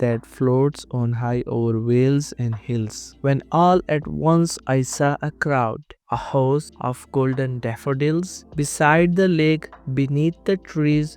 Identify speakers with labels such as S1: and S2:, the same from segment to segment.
S1: that floats on high over vales and hills, when all at once I saw a crowd, a host of golden daffodils, beside the lake, beneath the trees,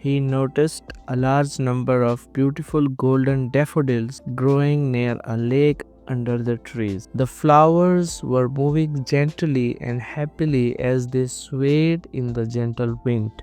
S1: he noticed a large number of beautiful golden daffodils growing near a lake under the trees. The flowers were moving gently and happily as they swayed in the gentle wind.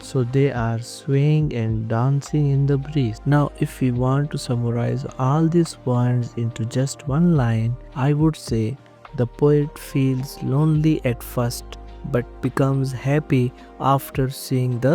S1: so they are swaying and dancing in the breeze. Now if we want to summarize all these points into just one line, I would say the poet feels lonely at first but becomes happy after seeing the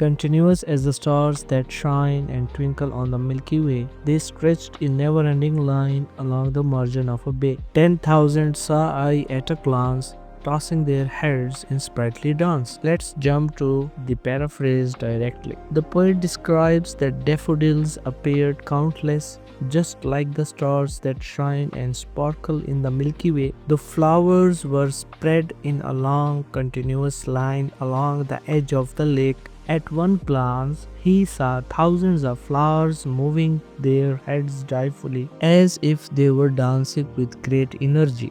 S1: Continuous as the stars that shine and twinkle on the Milky Way, they stretched in never-ending line along the margin of a bay. 10,000 saw I at a glance, tossing their heads in sprightly dance. Let's jump to the paraphrase directly. The poet describes that daffodils appeared countless, just like the stars that shine and sparkle in the Milky Way. The flowers were spread in a long, continuous line along the edge of the lake. At one glance, he saw thousands of flowers moving their heads joyfully, as if they were dancing with great energy.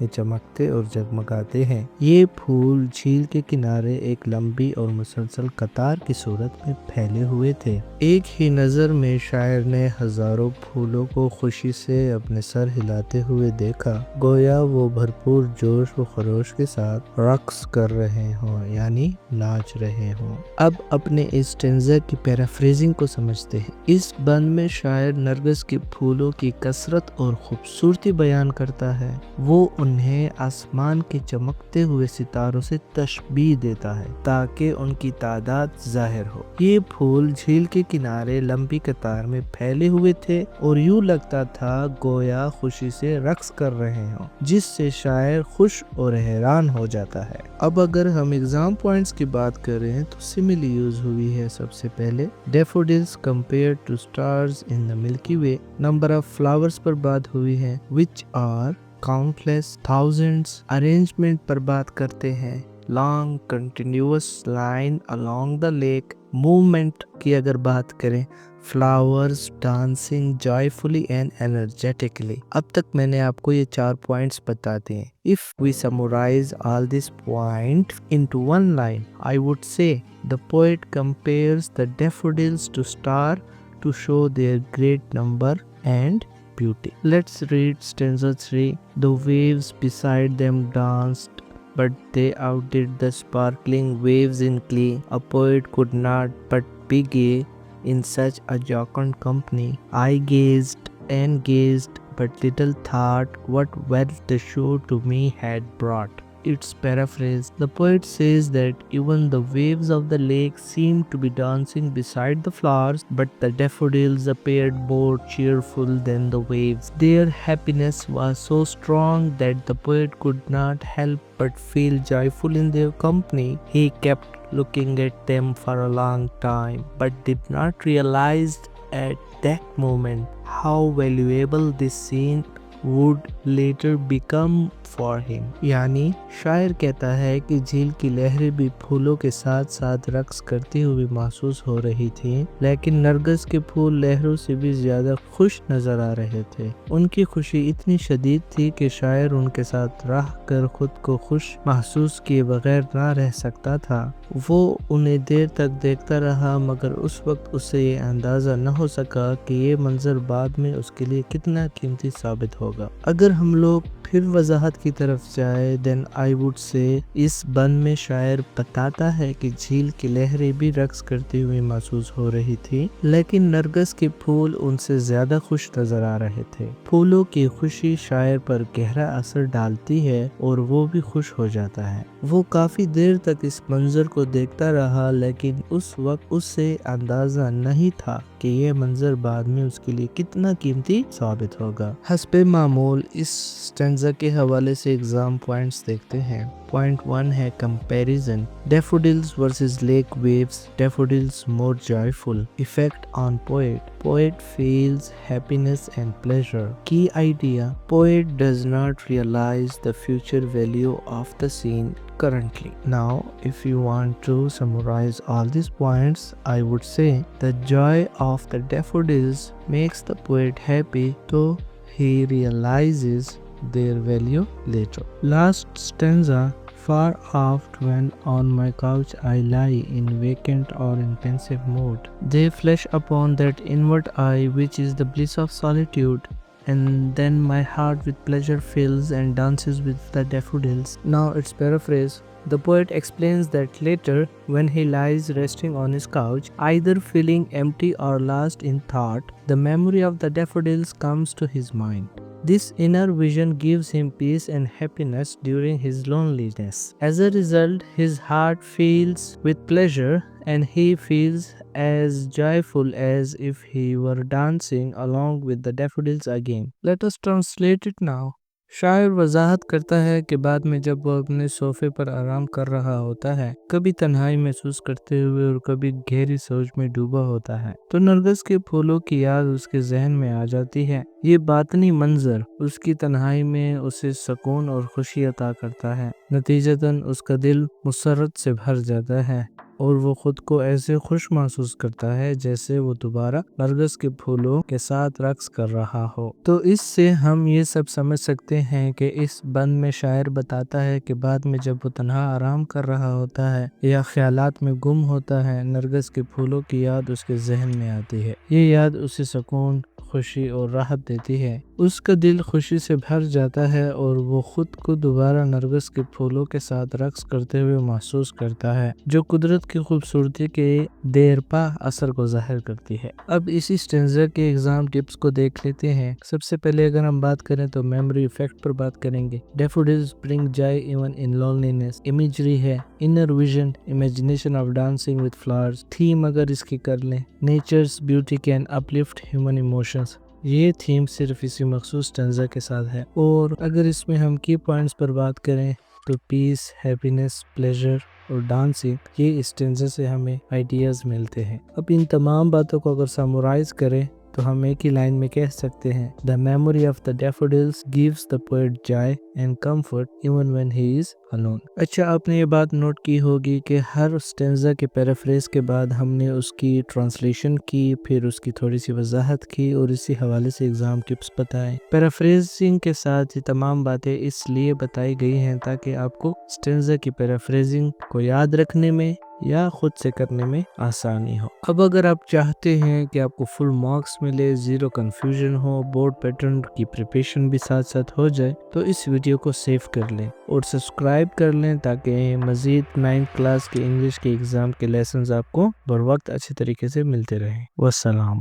S1: یہ چمکتے اور جگمگاتے ہیں۔ یہ پھول جھیل کے کنارے ایک لمبی اور مسلسل قطار کی صورت میں پھیلے ہوئے تھے۔ ایک ہی نظر میں شاعر نے ہزاروں پھولوں کو خوشی سے اپنے سر ہلاتے ہوئے دیکھا، گویا وہ بھرپور جوش و خروش کے ساتھ رقص کر رہے ہوں، یعنی ناچ رہے ہوں۔ اب اپنے اس اسٹینزا کی پیرافریزنگ کو سمجھتے ہیں۔ اس بند میں شاعر نرگس کے پھولوں کی کثرت اور خوبصورتی بیان کرتا ہے۔ وہ انہیں آسمان کے چمکتے ہوئے ستاروں سے تشبیہ دیتا ہے تاکہ ان کی تعداد ظاہر ہو۔ یہ پھول جھیل کے کنارے لمبی قطار میں پھیلے ہوئے تھے اور یوں لگتا تھا گویا خوشی سے رقص کر رہے ہوں، جس سے شاعر خوش اور حیران ہو جاتا ہے۔ اب اگر ہم ایگزام پوائنٹس کی بات کریں تو سملی یوز ہوئی ہے سب سے پہلے، daffodils compared to stars in the Milky Way، number of flowers پر بات ہوئی ہے which are countless thousands، arrangement پر بات کرتے ہیں، long continuous line along the lake، movement کی اگر بات کریں، flowers dancing joyfully and energetically۔ اب تک میں نے آپ کو یہ 4 پوائنٹس بتا دیے۔ If we summarize all these points into one line, I would say the poet compares the daffodils to stars to show their great number and beauty. Let's read stanza 3. The waves beside them danced, but they outdid the sparkling waves in glee. A poet could not but be gay in such a jocund company. I gazed and gazed, but little thought what wealth the show to me had brought. Its paraphrase. The poet says that even the waves of the lake seemed to be dancing beside the flowers, but the daffodils appeared more cheerful than the waves. Their happiness was so strong that the poet could not help but feel joyful in their company. He kept looking at them for a long time, but did not realize at that moment how valuable this scene would later become for him. یعنی شاعر کہتا ہے کہ جھیل کی لہریں بھی پھولوں کے ساتھ ساتھ رقص کرتی ہوئی محسوس ہو رہی تھیں، لیکن نرگس کے پھول لہروں سے بھی زیادہ خوش نظر آ رہے تھے۔ ان کی خوشی اتنی شدید تھی کہ شاعر ان کے ساتھ رہ کر خود کو خوش محسوس کیے بغیر نہ رہ سکتا تھا۔ وہ انہیں دیر تک دیکھتا رہا، مگر اس وقت اسے یہ اندازہ نہ ہو سکا کہ یہ منظر بعد میں اس کے لیے کتنا قیمتی ثابت ہوگا۔ اگر ہم لوگ پھر وضاحت کی طرف جائے then I would say اس بند میں شاعر بتاتا ہے کہ جھیل کی لہریں بھی رقص کرتی ہوئی محسوس ہو رہی تھی، لیکن نرگس کے پھول ان سے زیادہ خوش نظر آ رہے تھے۔ پھولوں کی خوشی شاعر پر گہرا اثر ڈالتی ہے اور وہ بھی خوش ہو جاتا ہے۔ وہ کافی دیر تک اس منظر کو دیکھتا رہا، لیکن اس وقت اسے اندازہ نہیں تھا کہ یہ منظر بعد میں اس کے لیے کتنا قیمتی ثابت ہوگا۔ حسب معمول اس اسٹینزا کے حوالے سے ایگزام پوائنٹس دیکھتے ہیں۔ پوائنٹ 1 ہے comparison. Daffodils versus lake waves. Daffodils more joyful. Effect on poet. Poet feels happiness and pleasure. Key idea. Poet does not realize the future value of the scene currently. Now, if you want to summarize all these points, I would say the joy of the daffodils makes the poet happy, though he realizes their value later. Last stanza. Far oft when on my couch I lie in vacant or in pensive mood, they flash upon that inward eye which is the bliss of solitude, and then my heart with pleasure fills and dances with the daffodils. Now its paraphrase. The poet explains that later, when he lies resting on his couch, either feeling empty or lost in thought, the memory of the daffodils comes to his mind. This inner vision gives him peace and happiness during his loneliness. As a result, his heart fills with pleasure and he feels as joyful as if he were dancing along with the daffodils again. Let us translate it now. شاعر وضاحت کرتا ہے کہ بعد میں جب وہ اپنے صوفے پر آرام کر رہا ہوتا ہے، کبھی تنہائی محسوس کرتے ہوئے اور کبھی گہری سوچ میں ڈوبا ہوتا ہے، تو نرگس کے پھولوں کی یاد اس کے ذہن میں آ جاتی ہے۔ یہ باطنی منظر اس کی تنہائی میں اسے سکون اور خوشی عطا کرتا ہے، نتیجتاً اس کا دل مسرت سے بھر جاتا ہے۔ اور وہ خود کو ایسے خوش محسوس کرتا ہے جیسے وہ دوبارہ نرگس کے پھولوں کے ساتھ رقص کر رہا ہو۔ تو اس سے ہم یہ سب سمجھ سکتے ہیں کہ اس بند میں شاعر بتاتا ہے کہ بعد میں جب وہ تنہا آرام کر رہا ہوتا ہے یا خیالات میں گم ہوتا ہے، نرگس کے پھولوں کی یاد اس کے ذہن میں آتی ہے۔ یہ یاد اسے سکون، خوشی اور راحت دیتی ہے۔ اس کا دل خوشی سے بھر جاتا ہے اور وہ خود کو دوبارہ نرگس کے پھولوں کے ساتھ رقص کرتے ہوئے محسوس کرتا ہے، جو قدرت کی خوبصورتی کے دیرپا اثر کو ظاہر کرتی ہے۔ اب اسی سٹینزا کے ایگزام ٹپس کو دیکھ لیتے ہیں۔ سب سے پہلے اگر ہم بات کریں تو میموری ایفیکٹ پر بات کریں گے۔ ڈیفوڈلز برنگ جائے ایون ان لونلینس، امیجری ہے، inner vision, imagination of dancing with flowers. Theme اگر اس کی کر لیں، nature's beauty can uplift human emotions. یہ تھیم صرف اسی مخصوص سٹینزا کے ساتھ ہے۔ اور اگر اس میں ہم کی پوائنٹس پر بات کریں تو پیس، ہیپینس، پلیزر اور ڈانسنگ، یہ اسٹینزا سے ہمیں آئیڈیاز ملتے ہیں۔ اب ان تمام باتوں کو اگر سمرائز کریں تو ہم ایک ہی لائن میں کہہ سکتے ہیں The memory of the daffodils gives the poet joy and comfort even when he is alone۔ اچھا، آپ نے یہ بات نوٹ کی ہوگی کہ ہر سٹینزا کے پیرافریز کے بعد ہم نے اس کی ٹرانسلیشن کی، پھر اس کی تھوڑی سی وضاحت کی اور اسی حوالے سے ایگزام ٹپس بتائیں۔ پیرافریزنگ کے ساتھ یہ تمام باتیں اس لیے بتائی گئی ہیں تاکہ آپ کو سٹینزا کی پیرافریزنگ کو یاد رکھنے میں یا خود سے کرنے میں آسانی ہو۔ اب اگر آپ چاہتے ہیں کہ آپ کو فل مارکس ملے، زیرو کنفیوژن ہو، بورڈ پیٹرن کی پریپریشن بھی ساتھ ساتھ ہو جائے، تو اس ویڈیو کو سیو کر لیں اور سبسکرائب کر لیں تاکہ مزید 9th کلاس کے انگلش کے ایگزام کے لیسنز آپ کو بر وقت اچھے طریقے سے ملتے رہیں۔ والسلام۔